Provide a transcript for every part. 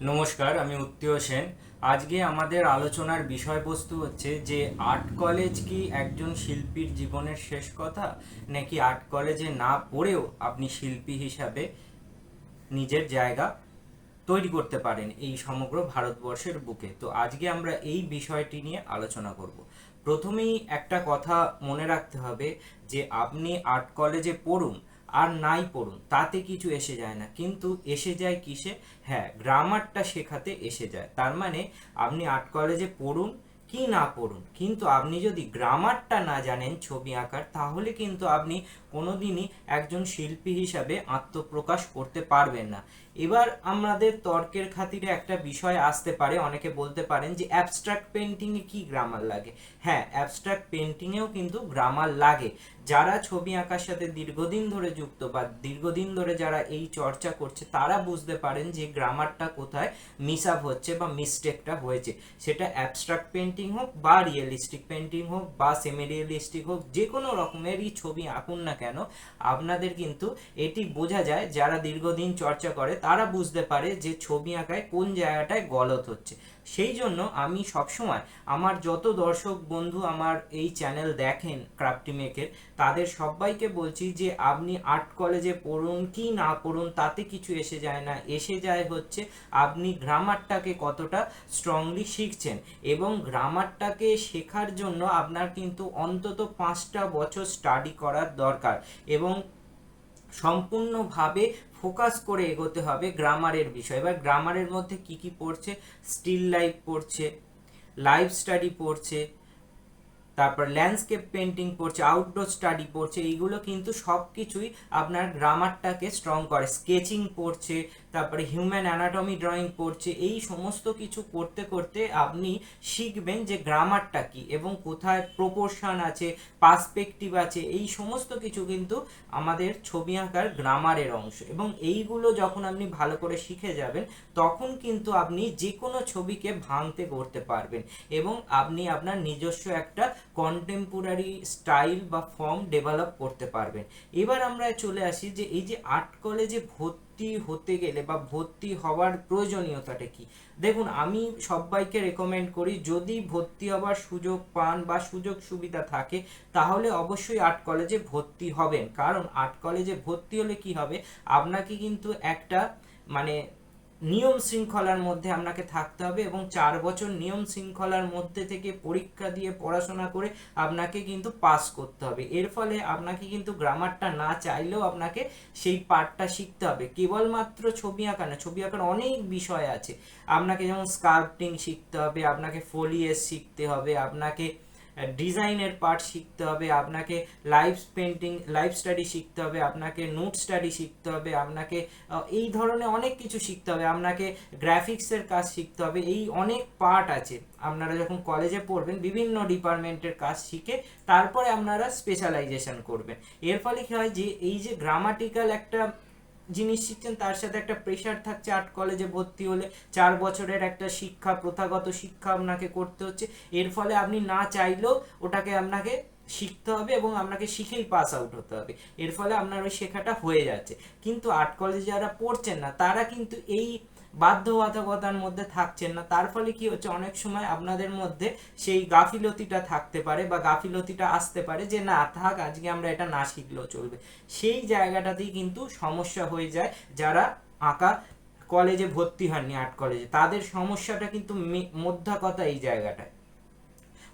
নমস্কার, আমি উত্তীয় সেন। আজকে আমাদের আলোচনার বিষয়বস্তু হচ্ছে যে আর্ট কলেজ কি একজন শিল্পীর জীবনের শেষ কথা, নাকি আর্ট কলেজে না পড়েও আপনি শিল্পী হিসাবে নিজের জায়গা তৈরি করতে পারেন এই সমগ্র ভারতবর্ষের বুকে। তো আজকে আমরা এই বিষয়টি নিয়ে আলোচনা করব। প্রথমেই একটা কথা মনে রাখতে হবে যে আপনি আর্ট কলেজে পড়ুন আর নাই পড়ুন তাতে কিছু এসে যায় না, কিন্তু এসে যায় কিসে? হ্যাঁ, গ্রামারটা শেখাতে এসে যায়। তার মানে আপনি আর্ট কলেজে পড়ুন কি না পড়ুন, কিন্তু আপনি যদি গ্রামারটা না জানেন ছবি আঁকার, তাহলে কিন্তু আপনি কোনোদিনই একজন শিল্পী হিসাবে আত্মপ্রকাশ করতে পারবেন না। এবার আমাদের তর্কের খাতিরে একটা বিষয় আসতে পারে, অনেকে বলতে পারেন যে অ্যাবস্ট্রাক্ট পেন্টিংয়ে কি গ্রামার লাগে? হ্যাঁ, অ্যাবস্ট্রাক্ট পেন্টিংয়েও কিন্তু গ্রামার লাগে। যারা ছবি আঁকার সাথে দীর্ঘদিন ধরে যুক্ত বা দীর্ঘদিন ধরে যারা এই চর্চা করছে, তারা বুঝতে পারেন যে গ্রামারটা কোথায় মিস আপ হচ্ছে বা মিস্টেকটা হয়েছে। সেটা অ্যাবস্ট্রাক্ট পেন্টিং হোক বা রিয়েলিস্টিক পেন্টিং হোক বা সেমি রিয়েলিস্টিক হোক, যে কোনো রকমেরই ছবি আঁকুন না কেন, আপনাদের কিন্তু এটি বোঝা যায়, যারা দীর্ঘদিন চর্চা করে তারা বুঝতে পারে যে ছবি আঁকায় কোন জায়গাটায় গলত হচ্ছে। সেই জন্য আমি সবসময় আমার যত দর্শক বন্ধু আমার এই চ্যানেল দেখেন ক্রাফটি মেকের, তাদের সবাইকে বলছি যে আপনি আর্ট কলেজে পড়ুন কি না পড়ুন তাতে কিছু এসে যায় না। এসে যায় হচ্ছে আপনি গ্রামারটাকে কতটা স্ট্রংলি শিখছেন, এবং গ্রামারটাকে শেখার জন্য আপনার কিন্তু অন্তত 5টা বছর স্টাডি করার দরকার, এবং সম্পূর্ণভাবে ফোকাস করে এগোতে হবে গ্রামারের বিষয়। এবার গ্রামারের মধ্যে কি কি পড়ছে? স্টিল লাইফ পড়ছে, লাইফ স্টাডি পড়ছে, তারপর ল্যান্ডস্কেপ পেন্টিং পড়ছে, আউটডোর স্টাডি পড়ছে। এইগুলো কিন্তু সব কিছুই আপনার গ্রামারটাকে স্ট্রং করে। স্কেচিং পড়ছে, তারপরে হিউম্যান অ্যানাটমি ড্রয়িং পড়ছে। এই সমস্ত কিছু করতে করতে আপনি শিখবেন যে গ্রামারটা কি এবং কোথায় প্রপোর্শন আছে, পার্সপেক্টিভ আছে। এই সমস্ত কিছু কিন্তু আমাদের ছবি আঁকার গ্রামারের অংশ, এবং এইগুলো যখন আপনি ভালো করে শিখে যাবেন, তখন কিন্তু আপনি যে কোনো ছবিকে ভাঙতে করতে পারবেন, এবং আপনি আপনার নিজস্ব একটা কন্টেম্পোরারি স্টাইল বা ফর্ম ডেভেলপ করতে পারবেন। এবার আমরা চলে আসি যে এই যে আর্ট কলেজে ভর্তি হতে গেলে বা ভর্তি হওয়ার প্রয়োজনীয়তাটা কি। দেখুন, আমি সবাইকে রেকমেন্ড করি, যদি ভর্তি হওয়ার সুযোগ পান বা সুযোগ সুবিধা থাকে, তাহলে অবশ্যই আর্ট কলেজে ভর্তি হবেন। কারণ আর্ট কলেজে ভর্তি হলে কি হবে, আপনাকে কিন্তু একটা মানে নিয়ম শৃঙ্খলার মধ্যে আপনাকে থাকতে হবে, এবং 4 বছর নিয়ম শৃঙ্খলার মধ্যে থেকে পরীক্ষা দিয়ে পড়াশোনা করে আপনাকে কিন্তু পাস করতে হবে। এর ফলে আপনাকে কিন্তু গ্রামারটা না চাইলেও আপনাকে সেই পার্টটা শিখতে হবে। কেবলমাত্র ছবি আঁকা না, ছবি আঁকার অনেক বিষয় আছে। আপনাকে যেমন স্কাল্পটিং শিখতে হবে, আপনাকে ফোলিয়েস শিখতে হবে, আপনাকে ডিজাইনের পার্ট শিখতে হবে, আপনাকে লাইফ স্টাডি শিখতে হবে, আপনাকে নোট স্টাডি শিখতে হবে, আপনাকে এই ধরনের অনেক কিছু শিখতে হবে, আপনাকে গ্রাফিক্সের কাজ শিখতে হবে। এই অনেক পার্ট আছে। আপনারা যখন কলেজে পড়বেন বিভিন্ন ডিপার্টমেন্টের কাজ শিখে তারপরে আপনারা স্পেশালাইজেশন করবেন। এর ফলে কি হয় যে এই যে গ্রামাটিক্যাল একটা জিনিস শিখছেন, তার সাথে একটা প্রেশার থাকছে। আর্ট কলেজে ভর্তি হলে 4 বছরের একটা শিক্ষা, প্রথাগত শিক্ষা আপনাকে করতে হচ্ছে। এর ফলে আপনি না চাইলেও ওটাকে আপনাকে শিখতে হবে, এবং আপনাকে শিখেই পাস আউট হতে হবে। এর ফলে আপনার ওই শেখাটা হয়ে যাচ্ছে। কিন্তু আর্ট কলেজে যারা পড়ছেন না, তারা কিন্তু এই বাধ্যবাধকতার মধ্যে থাকছেন না। তার ফলে কি হচ্ছে, অনেক সময় আপনাদের মধ্যে সেই গাফিলতিটা থাকতে পারে বা গাফিলতিটা আসতে পারে যে না থাক, আজকে আমরা এটা না শিখলেও চলবে। সেই জায়গাটাতেই কিন্তু সমস্যা হয়ে যায়। যারা আঁকা কলেজে ভর্তি হননি, আর্ট কলেজে, তাদের সমস্যাটা কিন্তু মোদ্দা কথা এই জায়গাটায়।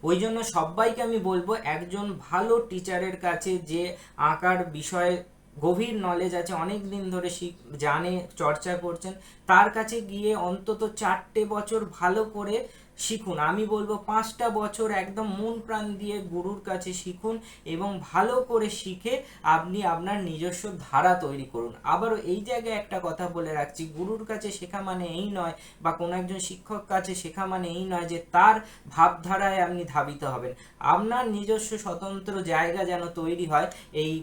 ওই জন্য সবাইকে আমি বলবো, একজন ভালো টিচারের কাছে, যে আঁকার বিষয়ে গভীর নলেজ আছে, অনেক দিন ধরে জানে, চর্চা করছেন, তার কাছে গিয়ে অন্তত 4টে বছর ভালো করে শিখুন। আমি বলবো 5টা বছর একদম মন প্রাণ দিয়ে গুরুর কাছে শিখুন, এবং ভালো করে শিখে আপনি আপনার নিজস্ব ধারা তৈরি করুন। আবারও এই জায়গায় একটা কথা বলে রাখছি, গুরুর কাছে শেখা মানে এই নয়, বা কোনো একজন শিক্ষক কাছে শেখা মানে এই নয় যে তার ভাবধারায় আপনি ধাবিত হবেন। আপনার নিজস্ব স্বতন্ত্র জায়গা যেন তৈরি হয় এই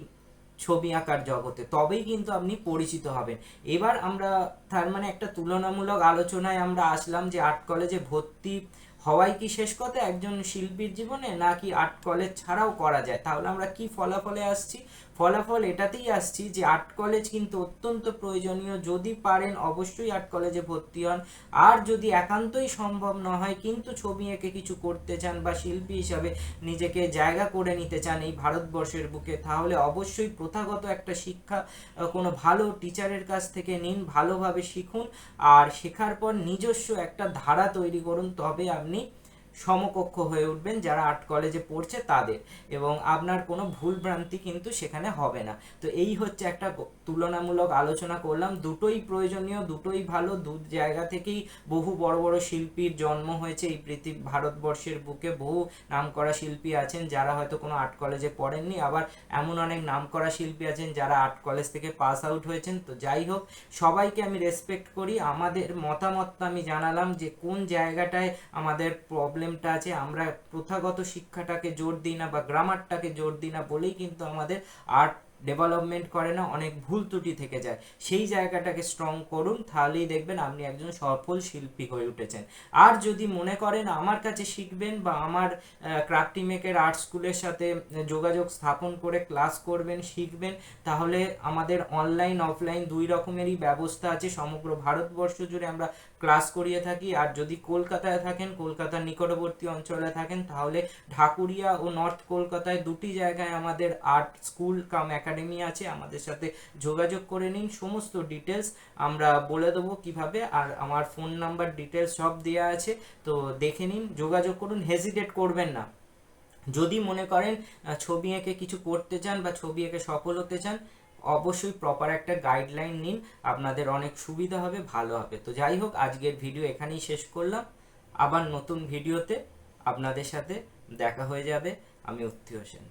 ছবি আঁকার জগতে, তবেই কিন্তু আপনি পরিচিত হবেন। এবার আমরা তার মানে একটা তুলনামূলক আলোচনায় আমরা আসলাম যে আর্ট কলেজে ভর্তি হওয়াই কি শেষ কথা একজন শিল্পীর জীবনে, নাকি আর্ট কলেজ ছাড়াও করা যায়। তাহলে আমরা কি ফলাফলে আসছি? ফলাফল এটাতেই আসছি যে আর্ট কলেজ কিন্তু অত্যন্ত প্রয়োজনীয়। যদি পারেন অবশ্যই আর্ট কলেজে ভর্তি হন। আর যদি একান্তই সম্ভব না হয় কিন্তু ছবি এঁকে কিছু করতে চান বা শিল্পী হিসাবে নিজেকে জায়গা করে নিতে চান এই ভারতবর্ষের বুকে, তাহলে অবশ্যই প্রথাগত একটা শিক্ষা কোনো ভালো টিচারের কাছ থেকে নিন, ভালোভাবে শিখুন, আর শেখার পর নিজস্ব একটা ধারা তৈরি করুন। তবে আপনি সমকক্ষ হয়ে উঠবেন যারা আর্ট কলেজে পড়ছে তাদের, এবং আপনার কোনো ভুল ভ্রান্তি কিন্তু সেখানে হবে না। তো এই হচ্ছে একটা তুলনামূলক আলোচনা করলাম। দুটোই প্রয়োজনীয়, দুটোই ভালো। দু জায়গা থেকেই বহু বড় বড় শিল্পীর জন্ম হয়েছে এই ভারতবর্ষের বুকে। বহু নামকরা শিল্পী আছেন যারা হয়তো কোনো আর্ট কলেজে পড়েননি, আবার এমন অনেক নামকরা শিল্পী আছেন যারা আর্ট কলেজ থেকে পাস আউট হয়েছেন। তো যাই হোক, সবাইকে আমি রেসপেক্ট করি। আমাদের মতামতটা আমি জানালাম যে কোন জায়গাটায় আমাদের প্রবলেমটা আছে। আমরা প্রথাগত শিক্ষাটাকে জোর দিই না বা গ্রামারটাকে জোর দিই না বলেই কিন্তু আমাদের আর্ট ডেভেলপমেন্ট করে না, অনেক ভুল ত্রুটি থেকে যায়। সেই জায়গাটাকে স্ট্রং করুন, তাহলেই দেখবেন আপনি একজন সফল শিল্পী হয়ে উঠেছেন। আর যদি মনে করেন আমার কাছে শিখবেন বা আমার ক্রাফটি মেকের আর্ট স্কুলের সাথে যোগাযোগ স্থাপন করে ক্লাস করবেন, শিখবেন, তাহলে আমাদের অনলাইন অফলাইন দুই রকমেরই ব্যবস্থা আছে। সমগ্র ভারতবর্ষ জুড়ে আমরা ক্লাস করিয়ে থাকি। আর যদি কলকাতায় থাকেন, কলকাতার নিকটবর্তী অঞ্চলে থাকেন, তাহলে ঢাকুরিয়া ও নর্থ কলকাতায় দুটি জায়গায় আমাদের আর্ট স্কুল কাম একাডেমি আছে। আমাদের সাথে যোগাযোগ করে নিন, সমস্ত ডিটেলস আমরা বলে দেবো কিভাবে। আর আমার ফোন নাম্বার ডিটেলস সব দেওয়া আছে, তো দেখে নিন, যোগাযোগ করুন, হেজিটেট করবেন না। যদি মনে করেন ছবি এঁকে কিছু করতে চান বা ছবি এঁকে সফল হতে চান, অবশ্যই প্রপার একটা গাইডলাইন নিন, আপনাদের অনেক সুবিধা হবে, ভালো হবে। তো যাই হোক, আজকের ভিডিও এখানেই শেষ করলাম। আবার নতুন ভিডিওতে আপনাদের সাথে দেখা হয়ে যাবে। আমি উত্তি হোসেন।